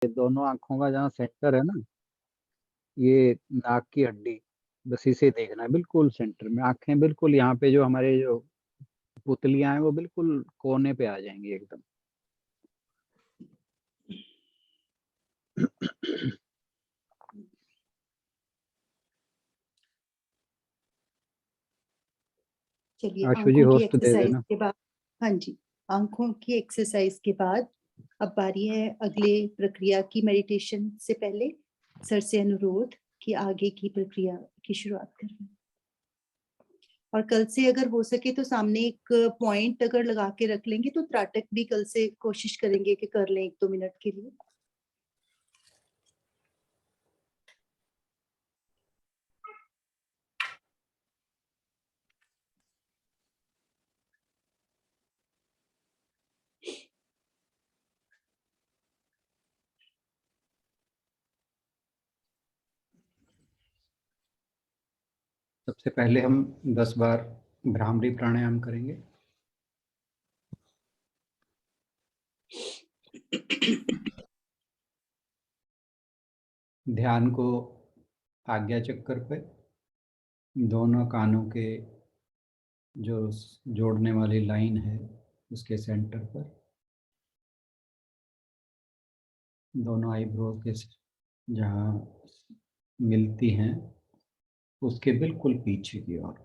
दोनों आंखों का जहाँ सेंटर है ना, ये नाक की हड्डी, बस इसे देखना है बिल्कुल सेंटर में। आंखें बिल्कुल यहाँ पे जो हमारे जो पुतलियां हैं वो बिल्कुल कोने पे आ जाएंगी एकदम। चलिए, आशु जी आंखों की होस्ट दे एक्सरसाइज देना। के बाद, हाँ जी, आंखों की एक्सरसाइज के बाद अब बारी है अगले प्रक्रिया की। मेडिटेशन से पहले सर से अनुरोध कि आगे की प्रक्रिया की शुरुआत करें। और कल से अगर हो सके तो सामने एक पॉइंट अगर लगा के रख लेंगे तो त्राटक भी कल से कोशिश करेंगे कि कर लें 1-2 मिनट के लिए। सबसे पहले हम 10 बार भ्रामरी प्राणायाम करेंगे। ध्यान को आज्ञा चक्कर पे, दोनों कानों के जो जोड़ने वाली लाइन है उसके सेंटर पर, दोनों आईब्रो के जहाँ मिलती हैं उसके बिल्कुल पीछे की ओर।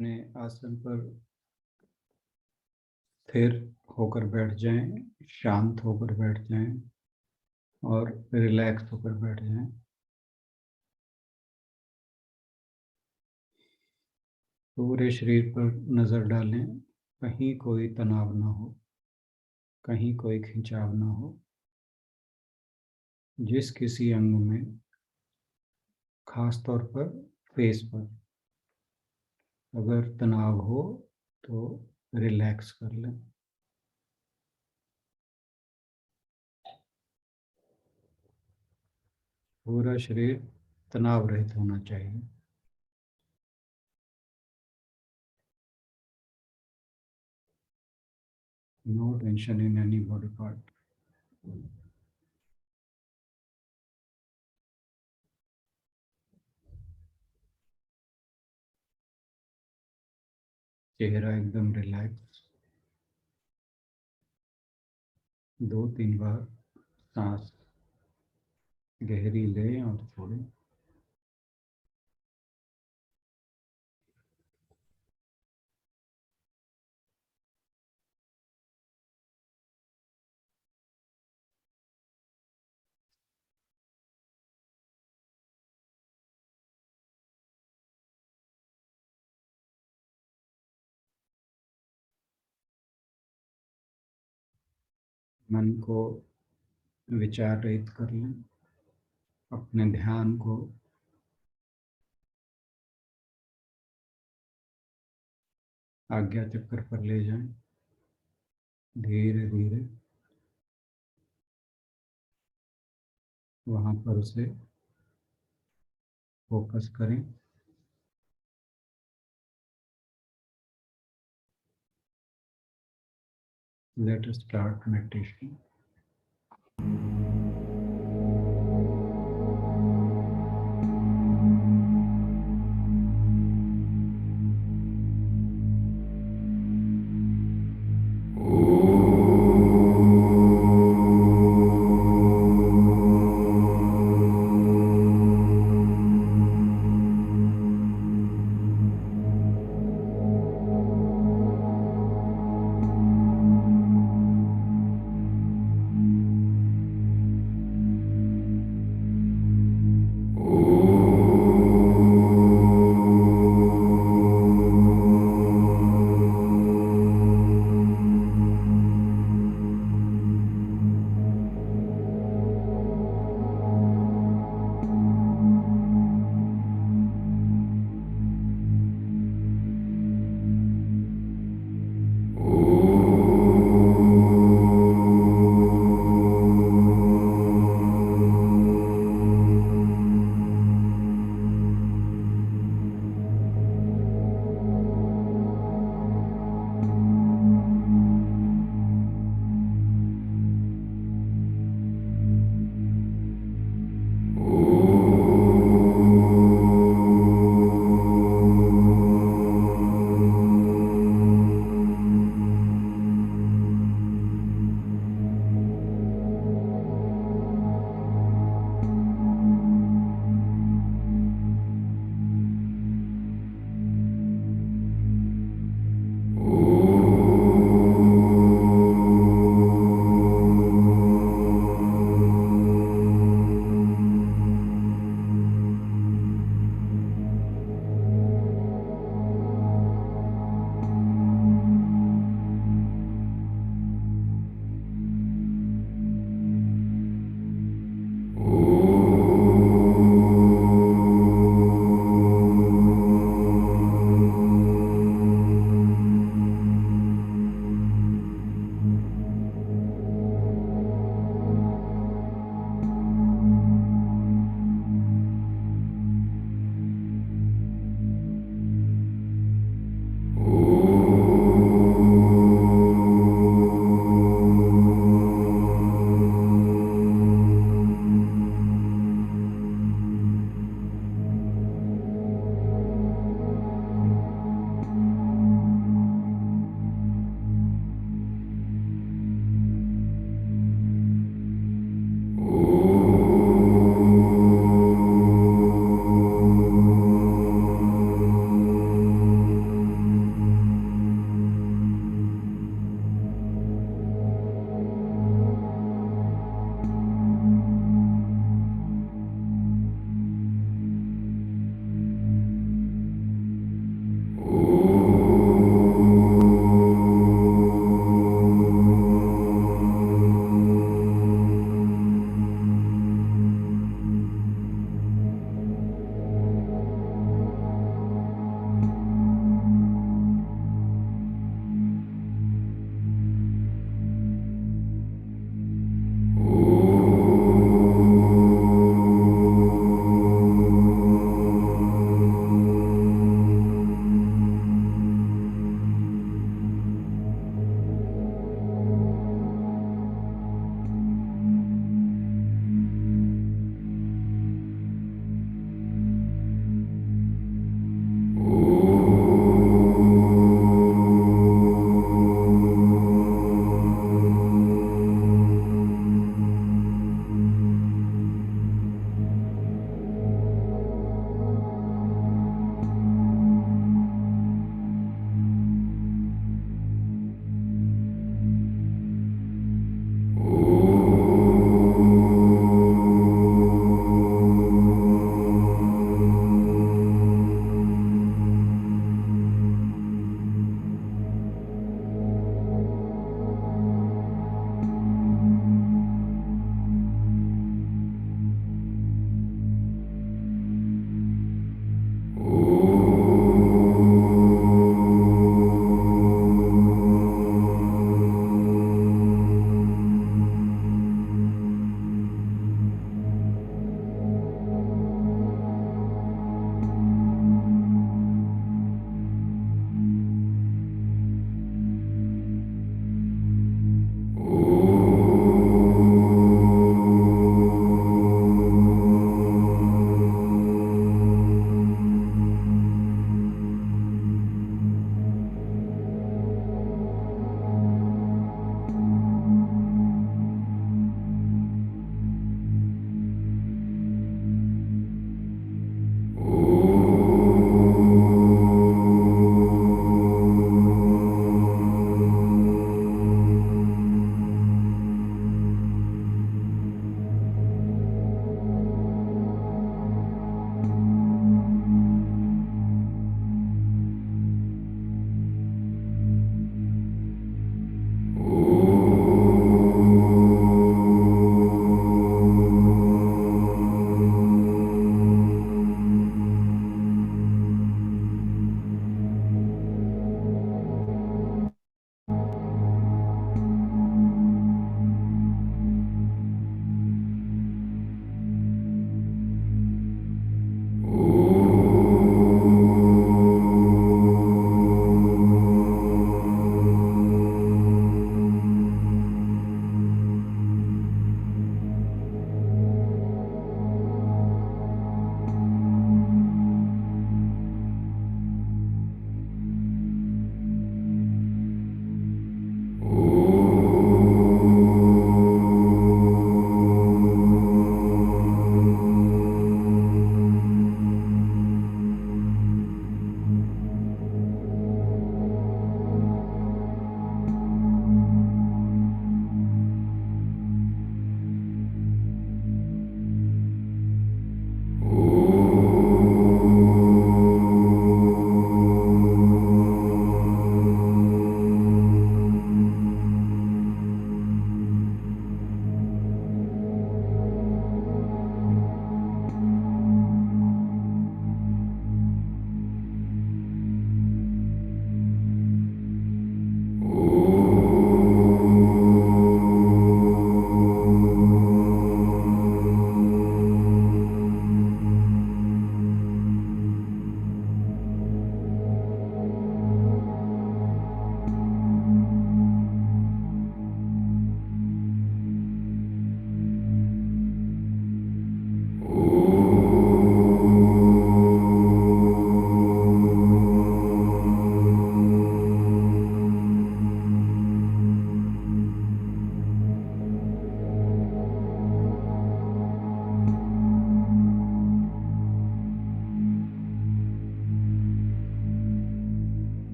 अपने आसन पर स्थिर होकर बैठ जाएं, शांत होकर बैठ जाएं और रिलैक्स होकर बैठ जाएं। पूरे शरीर पर नजर डालें, कहीं कोई तनाव ना हो, कहीं कोई खिंचाव ना हो। जिस किसी अंग में, खास तौर पर फेस पर अगर तनाव हो तो रिलैक्स कर लें। पूरा शरीर तनाव रहित होना चाहिए। No tension in any body part. चेहरा एकदम रिलैक्स। 2-3 बार सांस गहरी लें और छोड़ें। मन को विचार रहित कर लें, अपने ध्यान को आज्ञा चक्र पर ले जाएं। धीरे धीरे वहाँ पर उसे फोकस करें। Let us start meditation.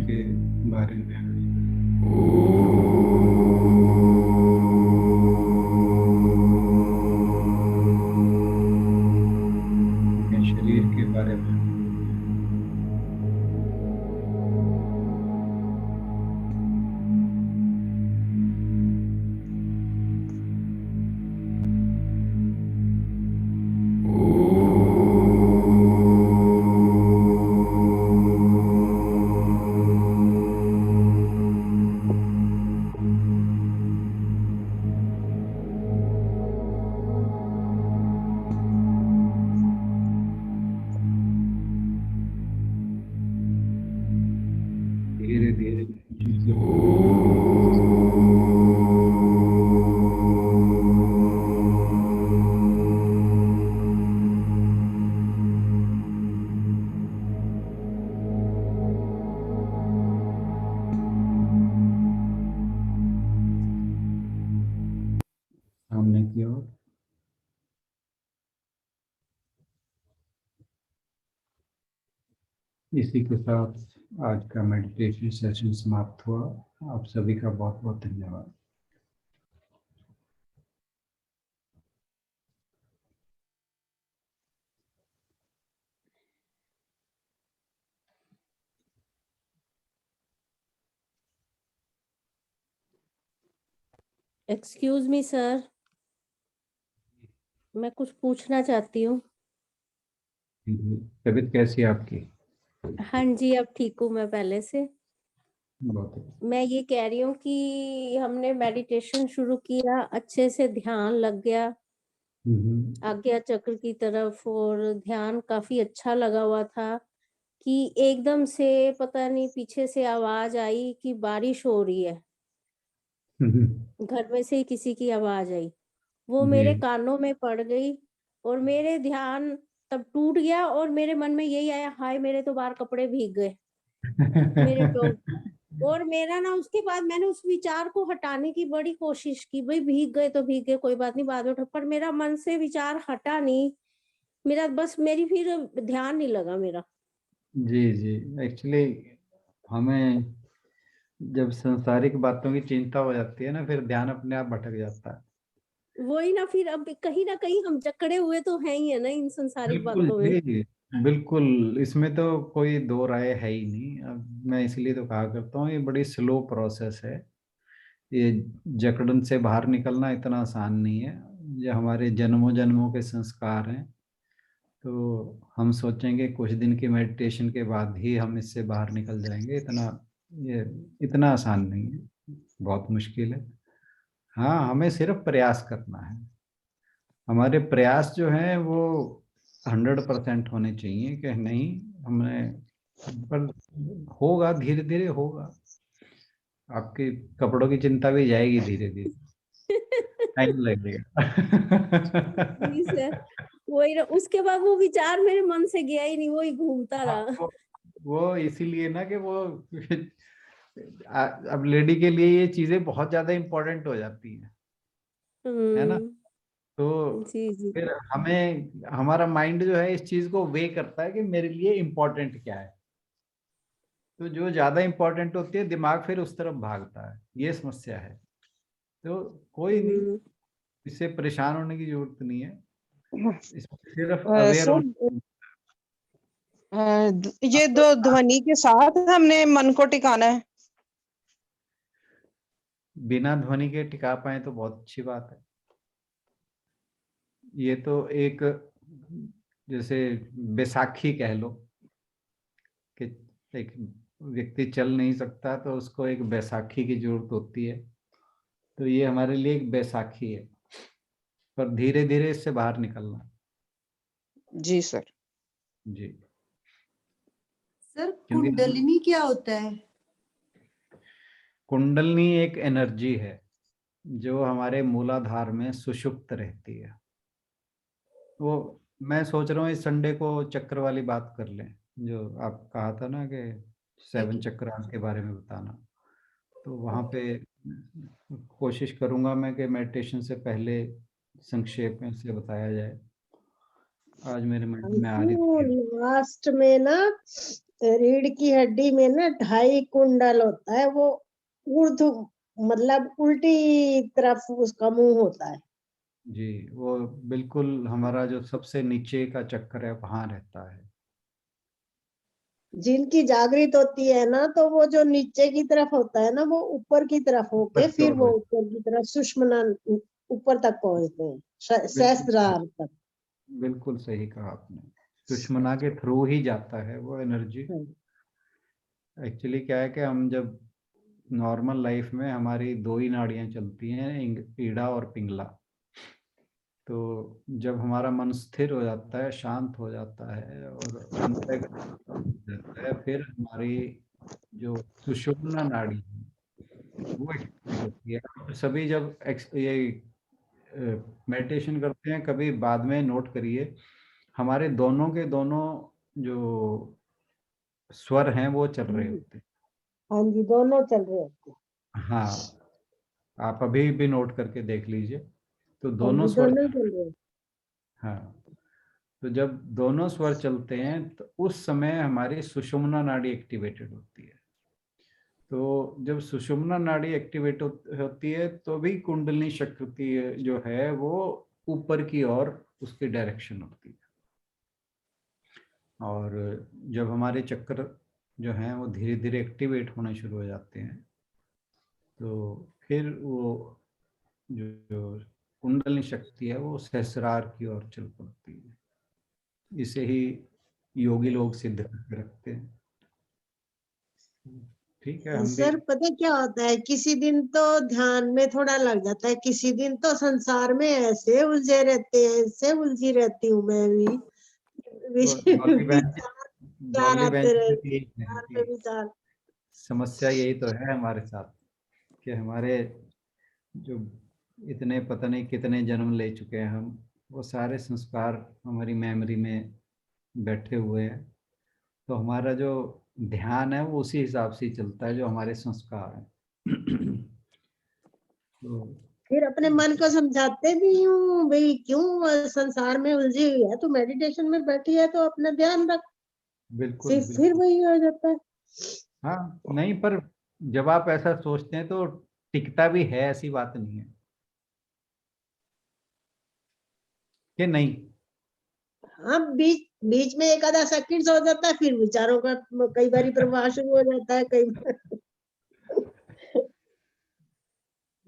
के बारे में। अपने शरीर के बारे में। धीरे धीरे सामने की ओर। इसी के साथ आज का मेडिटेशन सेशन समाप्त हुआ। आप सभी का बहुत बहुत धन्यवाद। एक्सक्यूज मी सर, मैं कुछ पूछना चाहती हूँ। तबीयत कैसी है आपकी? हाँ जी, अब ठीक हूँ मैं पहले से। बहुत अच्छा। मैं ये कह रही हूँ कि हमने मेडिटेशन शुरू किया, अच्छे से ध्यान लग गया आज्ञा चक्र की तरफ, और ध्यान काफी अच्छा लगा हुआ था कि एकदम से पता नहीं पीछे से आवाज आई कि बारिश हो रही है। घर में से ही किसी की आवाज आई, वो मेरे जी। कानों में पड़ गई और मेरे ध्यान तब टूट गया और मेरे मन में यही आया, हाय मेरे तो बाहर कपड़े भीग गए, मेरे टॉप। और मेरा ना उसके बाद मैंने उस विचार को हटाने की बड़ी कोशिश की, भाई भीग गए तो भीग गए, कोई बात नहीं, बाद में उठा, पर मेरा मन से विचार हटा नहीं। मेरा बस मेरी फिर ध्यान नहीं लगा मेरा। जी जी, एक्चुअली हमें जब सांसारिक बातों की चिंता हो जाती है ना, फिर ध्यान अपने आप भटक जाता है। वही ना, फिर अब कहीं ना कहीं हम जकड़े हुए तो हैं ही है ना इन संसारिक बिल्कुल बातों में। जी, बिल्कुल, इसमें तो कोई दो राय है ही नहीं। अब मैं इसलिए तो कहा करता हूँ, ये बड़ी स्लो प्रोसेस है। ये जकड़न से बाहर निकलना इतना आसान नहीं है। ये हमारे जन्मों जन्मों के संस्कार हैं। तो हम सोचेंगे कुछ दिन की मेडिटेशन के बाद ही हम इससे बाहर निकल जाएंगे, ये इतना आसान नहीं है, बहुत मुश्किल है। हाँ, हमें सिर्फ प्रयास करना है। हमारे प्रयास जो हैं वो 100% होने चाहिए कि नहीं, हमने, पर होगा, धीरे धीरे होगा। आपके कपड़ों की चिंता भी जाएगी धीरे धीरे, टाइम लगेगा। जी सर, वही ना, उसके बाद वो विचार मेरे मन से गया ही नहीं, वही घूमता हाँ, रहा। वो इसीलिए ना कि वो अब लेडी के लिए ये चीजें बहुत ज्यादा इंपॉर्टेंट हो जाती हैं, है ना? तो जी जी। फिर हमें, हमारा माइंड जो है इस चीज को वे करता है कि मेरे लिए इम्पोर्टेंट क्या है। तो जो ज्यादा इम्पोर्टेंट होती है, दिमाग फिर उस तरफ भागता है। ये समस्या है। तो कोई नहीं, हम्म। इससे परेशान होने की जरूरत नहीं है। इसमें सिर्फ अवेयर सर, होना। ये दो ध्वनि के साथ हमने मन को टिकाना है। बिना ध्वनि के टिका पाए तो बहुत अच्छी बात है। ये तो एक, जैसे बैसाखी कह लो, कि एक व्यक्ति चल नहीं सकता तो उसको एक बैसाखी की जरूरत होती है। तो ये हमारे लिए एक बैसाखी है, पर धीरे धीरे इससे बाहर निकलना। जी सर। जी। सर क्योंकि कुंडलिनी क्या होता है? कुंडलनी एक एनर्जी है जो हमारे मूलाधार में सुषुप्त रहती है। वो, मैं सोच रहा हूँ इस संडे को चक्र वाली बात कर लें, जो आप कहा था ना कि 7 ओके चक्रास के बारे में बताना। तो वहाँ ओके। पे कोशिश करूंगा मैं कि मेडिटेशन से पहले संक्षेप में से बताया जाए। आज मेरे माइंड में आ रही वो थी। लास्ट में ना रीढ़ की हड्डी में ना 2.5 कुंडल होता है, वो ऊर्ध मतलब उल्टी तरफ उसका मुंह होता है। जी, वो बिल्कुल हमारा जो सबसे नीचे का चक्कर है वहां रहता है। जिनकी जागृत होती है ना, तो वो जो नीचे की तरफ होता है ना, वो ऊपर की तरफ होके ऊपर की फिर ओर वो रहता ऊपर की तरफ सुषुम्ना ऊपर तक पहुंचते हैं, है। सहस्त्रार तक। बिल्कुल सही कहा आपने, सुषुम्ना के थ्रू ही जाता है वो एनर्जी। एक्चुअली क्या है कि हम जब नॉर्मल लाइफ में हमारी दो ही नाड़ियां चलती हैं, ईड़ा और पिंगला। तो जब हमारा मन स्थिर हो जाता है, शांत हो जाता है और अंतः जाता है, फिर हमारी जो सुषुम्ना नाड़ी है वो एक्टिवेट होती है। आप सभी जब ये मेडिटेशन करते हैं, कभी बाद में नोट करिए, हमारे दोनों के दोनों जो स्वर हैं वो चल रहे होते हैं। हाँ जी, दोनों चल रहे होते हैं। हाँ, आप अभी भी नोट करके देख लीजिए, तो हाँ दोनों जी, स्वर दोनों चल चल रहे रहे हैं। हैं। हाँ, तो जब दोनों स्वर चलते हैं तो उस समय हमारी सुषुम्ना नाड़ी एक्टिवेटेड होती है। तो जब सुषुम्ना नाड़ी एक्टिवेट होती है तो भी कुंडलिनी शक्ति जो है वो ऊपर की ओर उसकी डायरेक्शन होती है। और जब हमारे चक्र जो हैं वो धीरे धीरे एक्टिवेट होने शुरू हो जाते हैं, तो फिर वो जो कुंडलिनी शक्ति है वो सहस्रार की ओर चल पड़ती है। इसे ही योगी लोग सिद्ध करके रखते हैं। ठीक है, हम भी सर पता क्या होता है, किसी दिन तो ध्यान में थोड़ा लग जाता है, किसी दिन तो संसार में ऐसे उलझे रहते हैं, ऐसे उलझी रहती हूँ मैं भी। डॉली बहन विचार डॉली बहन आते की रहे, भी यही है विचार पे कि विचार। समस्या यही तो है हमारे साथ, कि हमारे जो इतने पता नहीं कितने जन्म ले चुके हैं हम, वो सारे संस्कार हमारी मेमोरी में बैठे हुए हैं। तो हमारा जो ध्यान है वो उसी हिसाब से ही चलता है जो हमारे संस्कार हैं। तो फिर अपने मन को समझाते भी हूँ, भाई क्यों संसार में उलझी हुई है, तो मेडिटेशन में बैठी है तो अपना ध्यान रख। बिल्कुल फिर बिल्कुल। वही हो जाता है। हाँ, नहीं, पर जब आप ऐसा सोचते हैं तो टिकता भी है, ऐसी बात नहीं है कि नहीं। हाँ, बीच बीच में एक आधा सेकंड हो जाता है, फिर विचारों का कई बारी प्रवाह शुरू हो जाता है, कई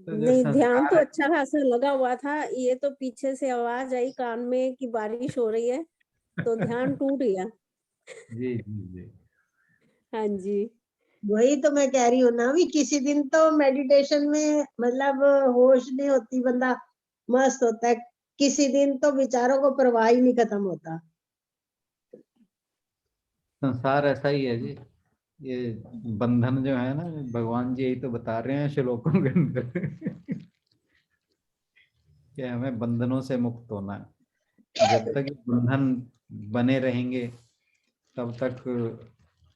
तो जो नहीं, ध्यान संस्कार तो है, अच्छा खासा लगा हुआ था, ये तो पीछे से आवाज आई कान में कि बारिश हो रही है, तो ध्यान टूट गया। जी जी जी। हाँ जी। वही तो मैं कह रही हूँ ना, भी किसी दिन तो मेडिटेशन में मतलब होश नहीं होती, बंदा मस्त होता है, किसी दिन तो विचारों को परवाह ही नहीं खत्म होता। संसार ऐसा ही है जी। ये बंधन जो है ना, भगवान जी यही तो बता रहे हैं श्लोकों के अंदर कि हमें बंधनों से मुक्त होना है। जब तक ये बंधन बने रहेंगे तब तक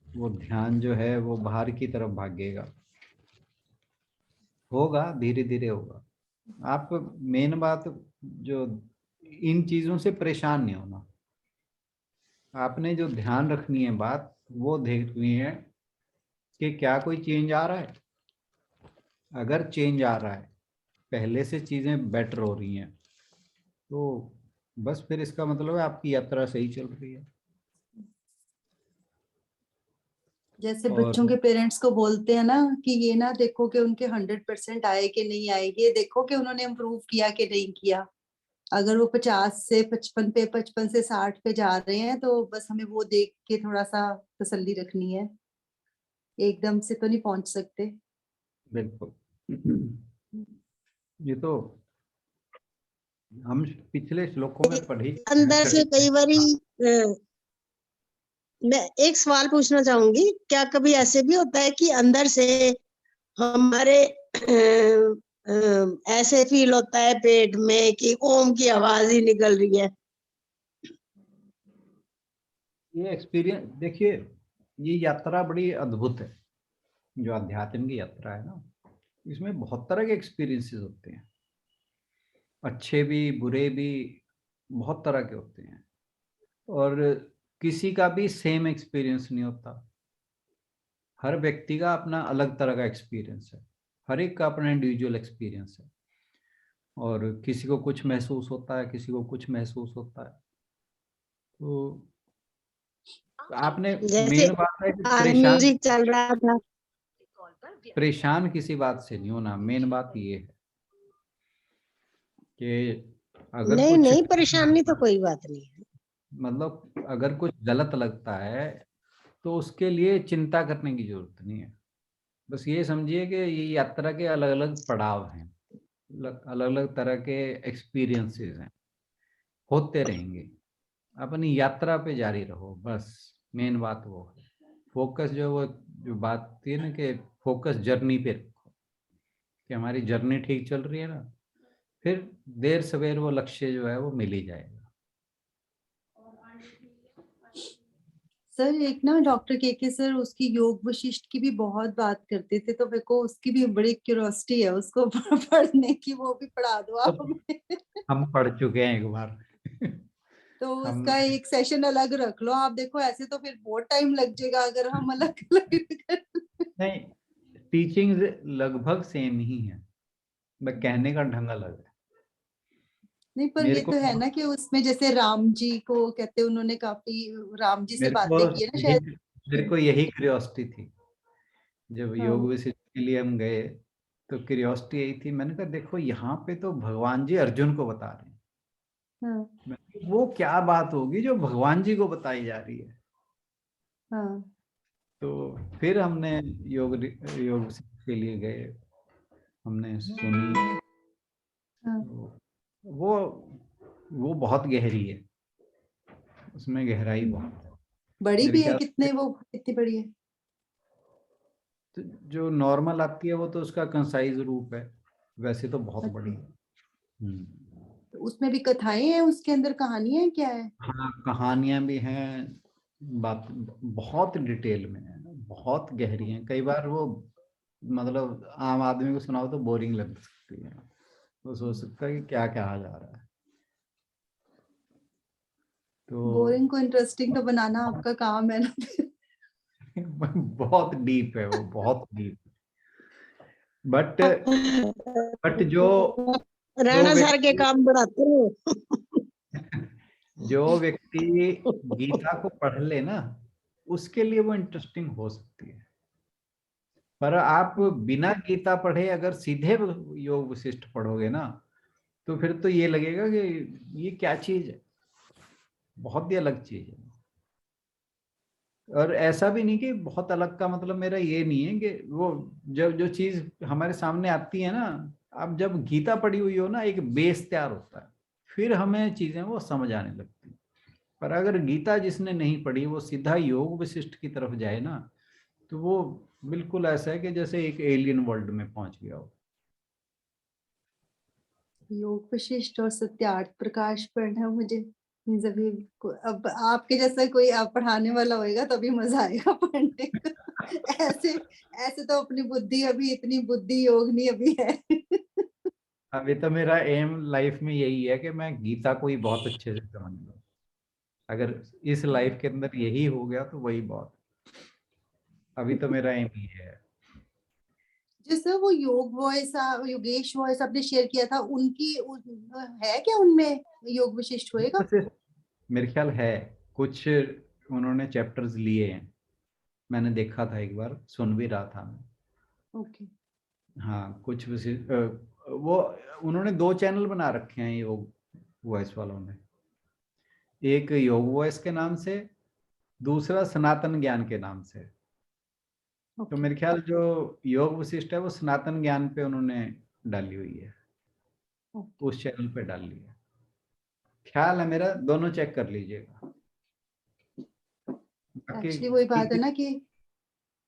वो ध्यान जो है वो बाहर की तरफ भागेगा। होगा, धीरे धीरे होगा। आप मेन बात जो इन चीजों से परेशान नहीं होना, आपने जो ध्यान रखनी है बात वो देखनी है कि क्या कोई चेंज आ रहा है। अगर चेंज आ रहा है, पहले से चीजें बेटर हो रही हैं, तो बस फिर इसका मतलब है आपकी यात्रा सही चल रही है। जैसे और बच्चों के पेरेंट्स को बोलते हैं ना कि ये ना देखो कि उनके 100% आए कि नहीं आए, ये देखो कि उन्होंने इम्प्रूव किया कि नहीं किया। अगर वो 50 से 55 पे, 55 से 60 पे जा रहे हैं, तो बस हमें वो देख के थोड़ा सा तसल्ली रखनी है, एकदम से तो नहीं पहुंच सकते। बिल्कुल, ये तो हम पिछले श्लोकों में पढ़ ही अंदर से चुके कई हैं। बारी मैं एक सवाल पूछना चाहूंगी, क्या कभी ऐसे भी होता है कि अंदर से हमारे ऐसे फील होता है पेट में कि ओम की आवाज ही निकल रही है? ये एक्सपीरियंस देखिए, ये यात्रा बड़ी अद्भुत है। जो अध्यात्म की यात्रा है ना, इसमें बहुत तरह के एक्सपीरियंसेस होते हैं, अच्छे भी बुरे भी, बहुत तरह के होते हैं। और किसी का भी सेम एक्सपीरियंस नहीं होता। हर व्यक्ति का अपना अलग तरह का एक्सपीरियंस है, हर एक का अपना इंडिविजुअल एक्सपीरियंस है, और किसी को कुछ महसूस होता है, किसी को कुछ महसूस होता है। तो आपने जैसे मेन बात है कि आज म्यूजिक चल रहा था। परेशान किसी बात से नहीं होना। मेन बात ये है कि अगर नहीं कुछ नहीं, परेशानी तो कोई बात नहीं है। मतलब अगर कुछ गलत लगता है तो उसके लिए चिंता करने की जरूरत नहीं है। बस ये समझिए कि ये यात्रा के अलग अलग पड़ाव हैं, अलग अलग तरह के एक्सपीरियंसेस हैं, होते रहेंगे। अपनी यात्रा पे जारी रहो, बस मेन बात वो है। फोकस वो जो बात थी ना कि फोकस जर्नी पे रखो, कि हमारी जर्नी ठीक चल रही है ना, फिर देर सवेर वो लक्ष्य जो है वो मिल ही जाएगा। सर एक ना डॉक्टर के सर उसकी योग वशिष्ठ की भी बहुत बात करते थे, तो मेरे को उसकी भी बड़ी क्यूरियोसिटी है उसको पढ़ने की, वो भी पढ़ा दो आप हमें। हम पढ़ चुके हैं एक बार। तो हम उसका एक सेशन अलग रख लो आप। देखो ऐसे तो फिर बहुत टाइम लग जाएगा अगर हम अलग अलग नहीं, टीचिंग लगभग सेम ही है, मैं कहने का ढंग अलग है। नहीं पर मेरे ये को तो है ना कि उसमें जैसे राम जी को कहते उन्होंने काफी राम जी से मेरे को बातें की है ना यही शायद। मेरे को यही क्यूरियोसिटी थी जब योग हाँ विशिष्ट के लिए हम गए। तो क्यूरियोसिटी यही थी, मैंने कहा देखो यहाँ पे तो भगवान जी अर्जुन को बता रहे हैं, हाँ वो क्या बात होगी जो भगवान जी को बताई जा रही है। हाँ तो फिर हमने योग योग विशिष्ट के लिए गए, हमने सुनी। हाँ। तो वो बहुत गहरी है, उसमें गहराई बहुत है। बड़ी मेरे भी है ख्याल से कितने, वो कितनी बड़ी है? तो जो नॉर्मल आती है वो तो उसका कंसाइज रूप है, वैसे तो बहुत बड़ी अच्छा, है। हम्म। तो उसमें भी कथाएं हैं, उसके अंदर कहानियां क्या है? हाँ, कहानियां भी हैं, बात बहुत डिटेल में है, बहुत गहरी है। कई बार वो मतलब आम आदमी को सुनाओ तो बोरिंग लग सकती है, वो सोच सकता है कि क्या कहा जा रहा है। बोरिंग तो को इंटरेस्टिंग तो बनाना आपका काम है ना। बहुत डीप है वो, बहुत डीप। बट बट जो राणा सर के व्यक्ति काम बढ़ाते हो। जो व्यक्ति गीता को पढ़ ले ना, उसके लिए वो इंटरेस्टिंग हो सकती है। पर आप बिना गीता पढ़े अगर सीधे योग वशिष्ठ पढ़ोगे ना, तो फिर तो ये लगेगा कि ये क्या चीज है, बहुत ही अलग चीज है। और ऐसा भी नहीं कि बहुत अलग का मतलब मेरा ये नहीं है कि वो जब जो चीज हमारे सामने आती है ना, अब जब गीता पढ़ी हुई हो ना, एक बेस तैयार होता है, फिर हमें चीजें वो समझ आने लगती है। पर अगर गीता जिसने नहीं पढ़ी वो सीधा योग वशिष्ठ की तरफ जाए ना, तो वो बिल्कुल ऐसा है कि जैसे एक एलियन वर्ल्ड में पहुंच गया हो। योग वशिष्ठ और सत्यार्थ प्रकाश पढ़ना मुझे जब अब आपके जैसा कोई आप पढ़ाने वाला होएगा तभी मजा आएगा पढ़ने का। ऐसे ऐसे तो अपनी बुद्धि अभी इतनी बुद्धि योग नहीं अभी है। अभी तो मेरा एम लाइफ में यही है कि मैं गीता को ही बहुत अच्छे से समझ लूं। अगर इस लाइफ के अंदर यही हो गया तो वही बहुत। अभी तो मेरा एम ही है। जैसे वो योग वॉइस योगेश वॉइस आपने शेयर किया था, है क्या उनमें योग वशिष्ठ होएगा? वैसे मेरे ख्याल है, कुछ उन्होंने चैप्टर्स लिए हैं, मैंने देखा था एक बार, सुन भी रहा था मैं। ओके। हाँ, कुछ विशिष्ट वो उन्होंने 2 चैनल बना रखे हैं योग वॉइस वालों ने, एक योग वॉइस के नाम से, दूसरा सनातन ज्ञान के नाम से। तो ओके। मेरे ख्याल जो योग वशिष्ठ है वो सनातन ज्ञान पे उन्होंने डाली हुई है, उस चैनल पे डाल ली है। ख्याल है मेरा, दोनों चेक कर लीजिएगा। बाकी एक्चुअली वही बात है ना कि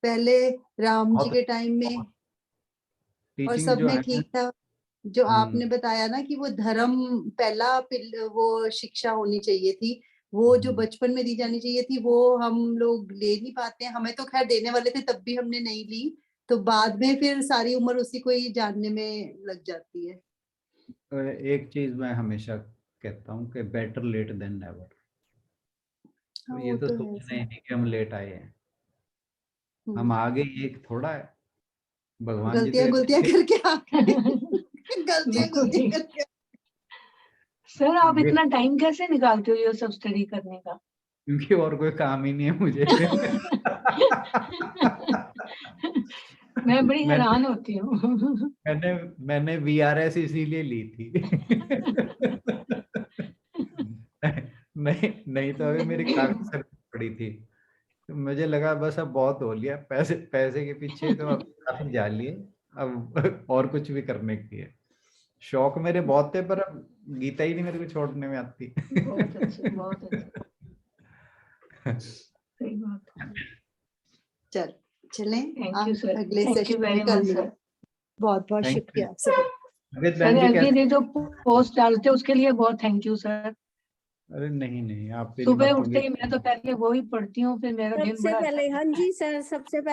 पहले राम जी बहुत के टाइम में और टीचिंग सब जो में है। ठीक था। जो हम्म। आपने बताया ना कि वो धर्म पहला वो शिक्षा होनी चाहिए थी, वो जो बचपन में दी जानी चाहिए थी वो हम लोग ले नहीं पाते हैं। हमें तो खैर देने वाले थे तब भी हमने नहीं ली, तो बाद में फिर सारी उम्र उसी को ही जानने में लग जाती है। एक चीज मैं हमेशा कहता हूँ कि बेटर लेट देन नेवर। तो हाँ ये वो तो तो है सोचना सर। ही नहीं कि हम लेट आए हैं। हम आगे ये थोड़ा है, भगवान जी गलतियां तो गुलतियां करके आ गए। गलतियां बिल्कुल ठीक। गुलतियां करके। सर आप ये- इतना टाइम कैसे निकालते हो ये सब स्टडी करने का? क्योंकि और कोई काम ही नहीं है मुझे। मैं बड़ी मैंने हैरान होती हूँ। मैंने मैंने VRS इसीलिए ली थी। नहीं नहीं तो अभी मेरी काफी सर्विस पड़ी थी, तो मुझे लगा बस अब बहुत हो लिया, पैसे पैसे के पीछे तो अब काफी जा लिए, अब और कुछ भी करने की है। शौक मेरे बहुत थे, पर अब गीता ही नहीं मेरे को छोड़ने में आती। बहुत अच्छे, बहुत अच्छे। सही बात है। चल चलें थैंक आप यू सर, अगले थैंक यू सेशन वेरी में कल मच मिलें। सर। बहुत बहुत Thank you. शुक्रिया आप सभी। अरे सर बहन जी एवरी कैसे? डे जो पोस्ट डालते हैं उसके लिए बहुत थैंक यू सर। अरे नहीं नहीं, आप भी नहीं सुबह बताऊंगे। उठते ही मैं तो पहले वो ही पढ़ती हूँ, फिर मेरा दिन सबसे बड़ा पहले, अच्छा हाँ जी सर, सबसे पहले